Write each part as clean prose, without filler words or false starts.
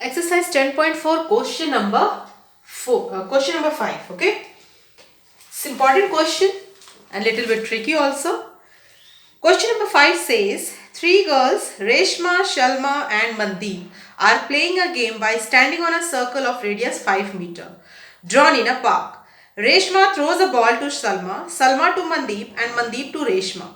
Exercise 10.4, question number 5. Okay, it's important question and little bit tricky also. Question number 5 says, three girls, Reshma, Shalma and Mandeep, are playing a game by standing on a circle of radius 5 meter drawn in a park. Reshma throws a ball to Salma, Salma to Mandeep and Mandeep to Reshma.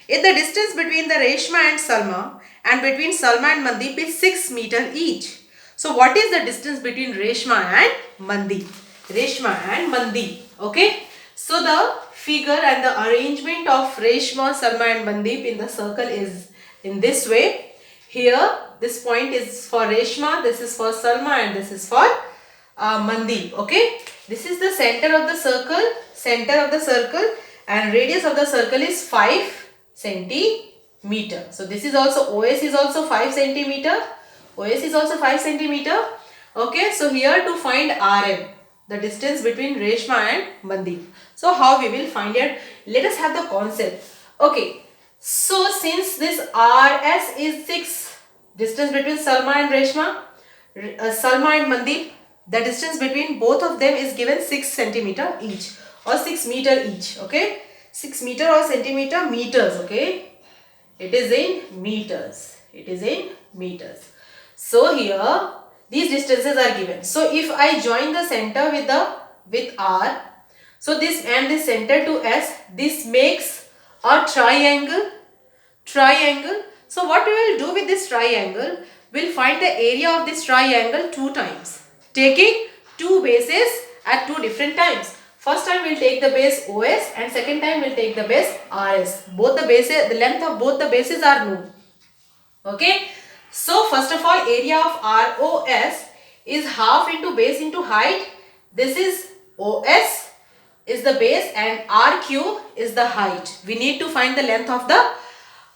If the distance between the Reshma and Salma and between Salma and Mandeep is 6 meter each. So what is the distance between Reshma and Mandeep? Reshma and Mandeep. Okay. So the figure and the arrangement of Reshma, Salma and Mandeep in the circle is in this way. Here this point is for Reshma, this is for Salma and this is for Mandeep. Okay. This is the center of the circle, and radius of the circle is 5 centimeter. So this is also OS is also 5 centimeter. OS is also 5 centimeter. Okay, so here to find RM, the distance between Reshma and Mandeep. So how we will find it? Let us have the concept. Okay, so since this RS is 6, distance between Salma and Reshma, Salma and Mandeep, the distance between both of them is given 6 centimeter each or 6 meter each. Okay, 6 meter or centimeter, meters. Okay, it is in meters. It is in meters. So here these distances are given. So if I join the center with R, so this and this center to S, this makes a triangle. So what we will do with this triangle, we'll find the area of this triangle 2 times, taking 2 bases at 2 different times. First time we'll take the base OS and second time we'll take the base RS. Both the bases, the length of both the bases are known. Okay. So first of all, area of ROS is half into base into height. This is OS is the base and RQ is the height. We need to find the length of the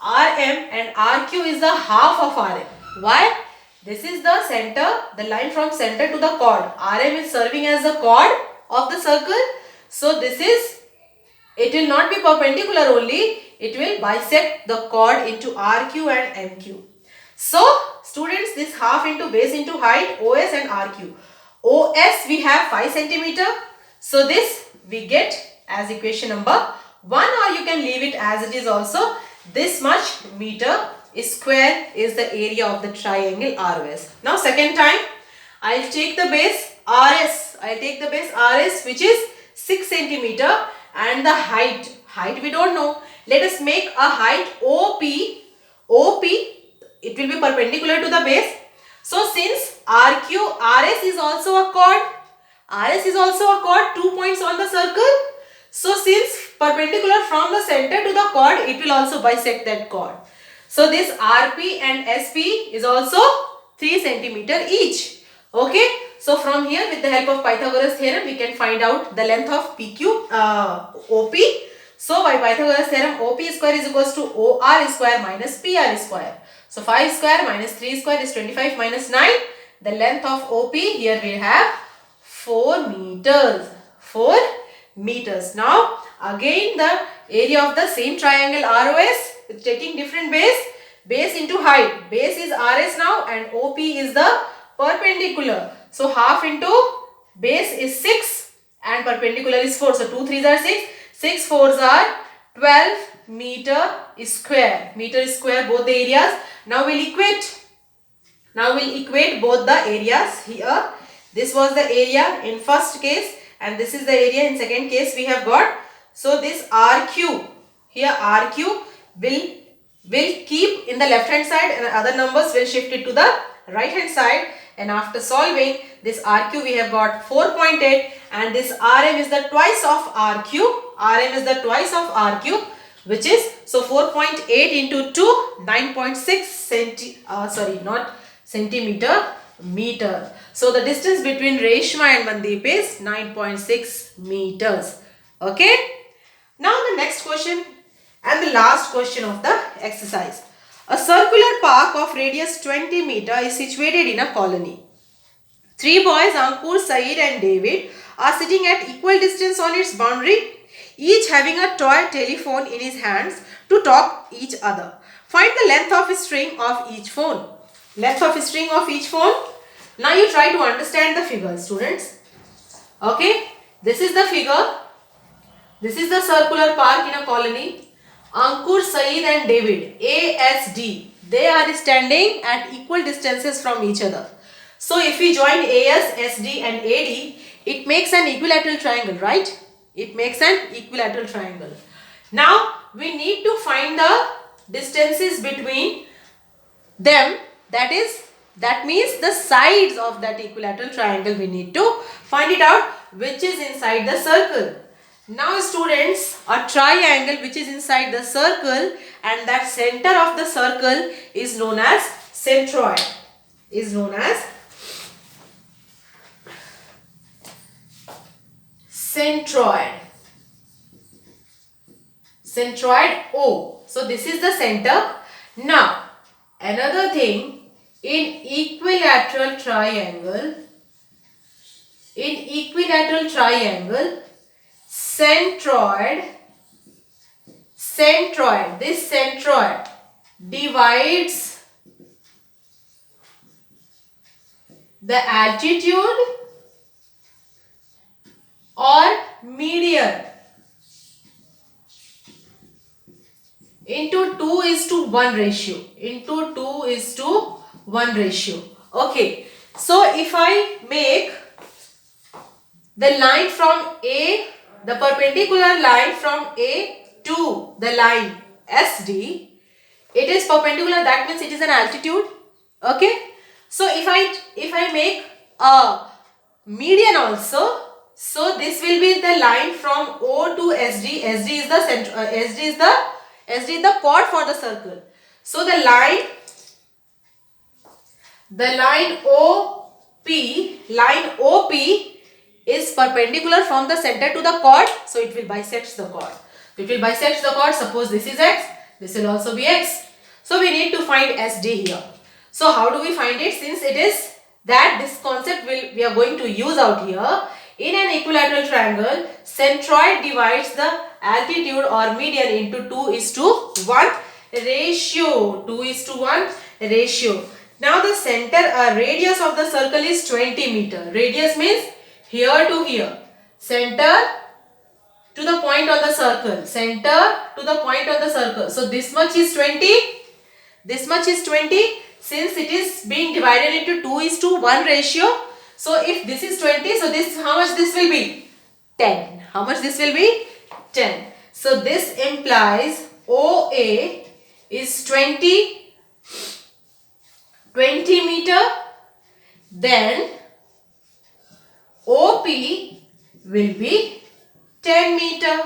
RM and RQ is the half of RM. Why? This is the center, the line from center to the chord. RM is serving as the chord of the circle. So this is, it will not be perpendicular only, it will bisect the chord into RQ and MQ. So students, this half into base into height, OS and RQ. OS we have 5 centimeter. So this we get as equation number 1, or you can leave it as it is also. This much meter is square is the area of the triangle ROS. Now second time, I will take the base RS. I will take the base RS which is 6 centimeter and the height. Height we don't know. Let us make a height OP. OP, it will be perpendicular to the base. So since RS is also a chord, 2 points on the circle. So since perpendicular from the center to the chord, it will also bisect that chord. So this RP and SP is also 3 centimeter each. Okay. So from here, with the help of Pythagoras theorem, we can find out the length of OP. So by Pythagoras theorem, OP square is equals to OR square minus PR square. So 5 square minus 3 square is 25 minus 9. The length of OP here we have 4 meters. 4 meters. Now again the area of the same triangle ROS with taking different base into height. Base is RS now and OP is the perpendicular. So half into base is 6 and perpendicular is 4. So 2 3s are 6. 6 4s are 12 meter square. Meter square both the areas. Now we'll equate both the areas here. This was the area in first case and this is the area in second case we have got. So this RQ, here RQ will keep in the left hand side and other numbers will shift it to the right hand side. And after solving this RQ we have got 4.8 and this RM is the twice of RQ. RM is the twice of RQ, which is, so 4.8 into 2, 9.6 centimeter, meter. So the distance between Reshma and Mandeep is 9.6 meters. Okay. Now the next question and the last question of the exercise. A circular park of radius 20 meter is situated in a colony. 3 boys, Ankur, Saeed and David, are sitting at equal distance on its boundary, each having a toy telephone in his hands to talk each other. Find the length of a string of each phone. Length of a string of each phone. Now you try to understand the figure, students. Okay, this is the figure. This is the circular park in a colony. Ankur, Saeed and David, ASD, they are standing at equal distances from each other. So if we join AS, SD and AD, it makes an equilateral triangle, right? It makes an equilateral triangle. Now we need to find the distances between them, that means the sides of that equilateral triangle. We need to find it out which is inside the circle. Now students, a triangle which is inside the circle and that center of the circle is known as centroid. Centroid O. So this is the center. Now another thing, in equilateral triangle, this centroid divides the altitude or median into 2:1 ratio. Okay, so if I make the line from A, the perpendicular line from A to the line SD, it is perpendicular, that means it is an altitude. Okay, so if I make a median also, so this will be the line from O to SD. SD is the center, SD is the chord for the circle. So the line OP is perpendicular from the center to the chord, so it will bisect the chord. Suppose this is X, this will also be X. So we need to find SD here. So how do we find it? Since it is that this concept we are going to use out here. In an equilateral triangle, centroid divides the altitude or median into 2:1 ratio. Now the center radius of the circle is 20 meter. Radius means here to here. Center to the point on the circle. So this much is 20. Since it is being divided into 2:1 ratio. So if this is 20, so this, how much this will be? 10. How much this will be? 10. So this implies OA is 20 meter. Then OP will be 10 meter.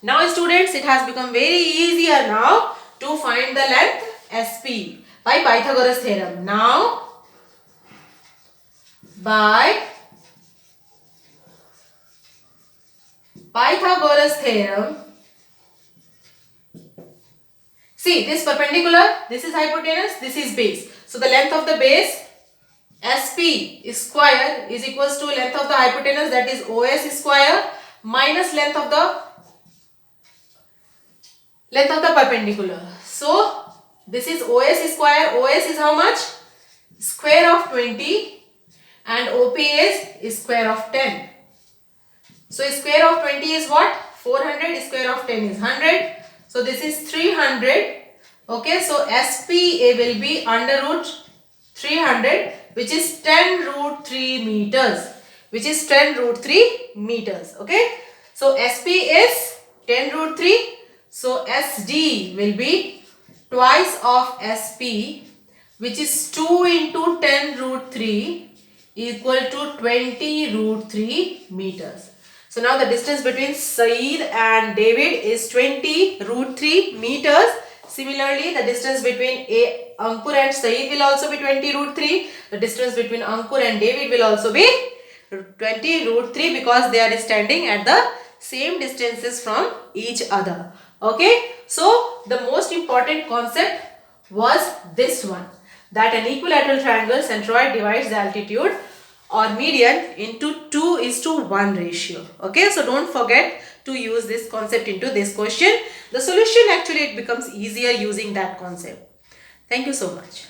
Now students, it has become very easier now to find the length SP by Pythagoras theorem. Now by Pythagoras theorem, see this perpendicular, this is hypotenuse, this is base. So the length of the base SP square is equals to length of the hypotenuse, that is OS square, minus length of the perpendicular. So this is OS square. OS is how much? Square of 20 and OP is square of 10. So square of 20 is what? 400. Square of 10 is 100. So this is 300. Okay, so SPA will be under root 300, which is 10 root 3 meters. Okay, so SP is 10 root 3. So SD will be twice of SP, which is 2 into 10 root 3 equal to 20 root 3 meters. So now the distance between Saeed and David is 20 root 3 meters. Similarly, the distance between Ankur and Saeed will also be 20 root 3. The distance between Ankur and David will also be 20 root 3 because they are standing at the same distances from each other. Okay, so the most important concept was this one, that an equilateral triangle centroid divides the altitude or median into 2:1 ratio. Okay, so don't forget to use this concept into this question. The solution, actually it becomes easier using that concept. Thank you so much.